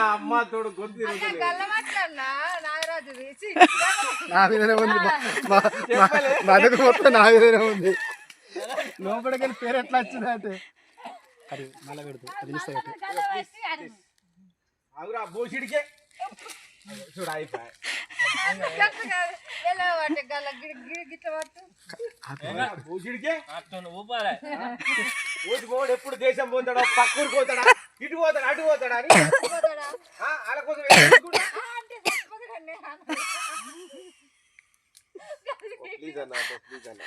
అమ్మ తోడు గొంతు నా మీదనే ఉంది బతుకు మొత్తం నా మీదనే ఉంది లోపలికి పేరు ఎట్లా వచ్చింది అంటే అది మళ్ళీ పెడుతూ అది మిస్ అయితే అవురా బోసిడికే చూడ అయిపోయి ఊటి ఎప్పుడు దేశం పోతాడో పక్కూరు పోతాడా ఇటు పోతాడా అటు పోతాడా అని వాళ్ళ కోసం ప్లీజ్ అన్న ప్లీజ్ అన్న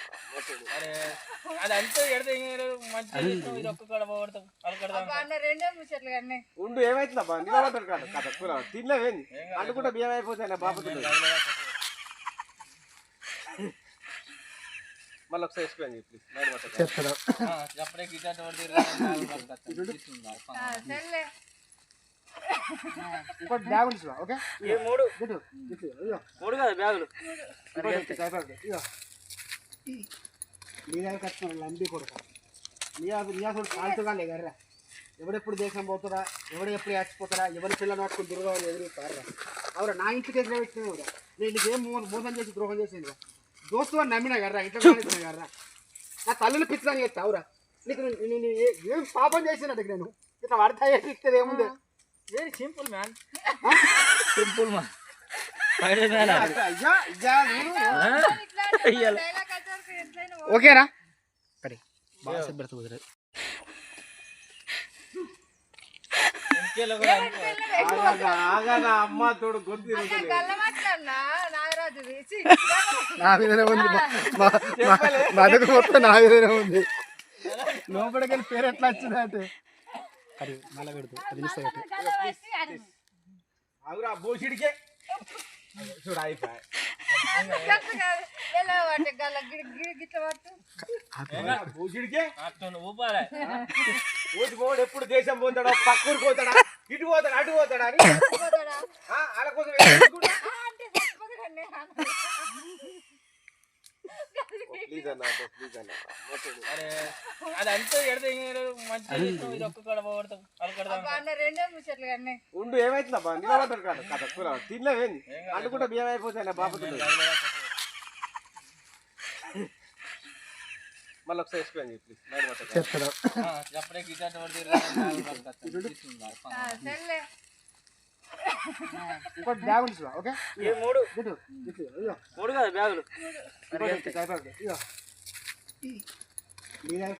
ఉండు ఏమైతుందబ్బా నిలబడతాడు కాదు కథ కూర తినలేవేంది అనుకుంటా బియ్యం అయిపోతాయి బాబుతుంది మళ్ళీ ఒకసారి ఎక్స్ప్లెయిన్ చేయి ఇంకోటి బ్యాగ్ ఉంది ఓకే మూడు కదా బ్యాగులు నీ దగ్గర కట్టిన లంబి కొడుక నీయాసుడు కాల్చుగా లేదర్రా ఎవడెప్పుడు దేశం పోతాడా ఎవడెప్పుడు యాచిపోతాడా ఎవరి పిల్లలు పట్టుకుని దుర్గని ఎదురుతారా అవురా నా ఇంటికి ఎదురు పెట్టినా నేను నీకేం మోసం చేసి ద్రోహం చేసింది దోస్తు అని నమ్మినా కర్రా ఇంట్లో కానిచ్చినా కర్రా నా తల్లులు పిచ్చిదాన్ని చేస్తా అవురా నీకు నేను ఏం పాపం చేసినట్టు నేను ఇట్లా వాడతా ఇస్తుంది ఏముంది very simple man simple man ఓకేనా సరే బాగా పెడతా కుదరదు అమ్మ తోడు గొంతు నా మీదనే ఉంది బతుకు మొత్తం నా మీదనే ఉంది లోపలికి పేరు ఎట్లా వచ్చింది అంటే అది మళ్ళీ పెడుతూ అది మిస్ అయితే అవురా బోసిడికే చూడ అయిపోయి బోసిడికే ఊటి ఎప్పుడు దేశం పోతాడో పక్కూరు పోతాడా ఇటు పోతాడా అటు పోతాడా అని వాళ్ళ కోసం ప్లీజ్ అన్న ప్లీజ్ అన్న ఉండు ఏమైతుందబ్బా నిలబడతాడు కాదు కథ కూర తినలేవేంది అనుకుంటా బియ్యం అయిపోతాయి బాబుతుంది మళ్ళీ ఒకసారి ఎక్స్ప్లెయిన్ చేయి ప్లీజ్ ఇంకోటి బ్యాగ్ ఉంది ఓకే మూడు కదా బ్యాగులు నీ దగ్గర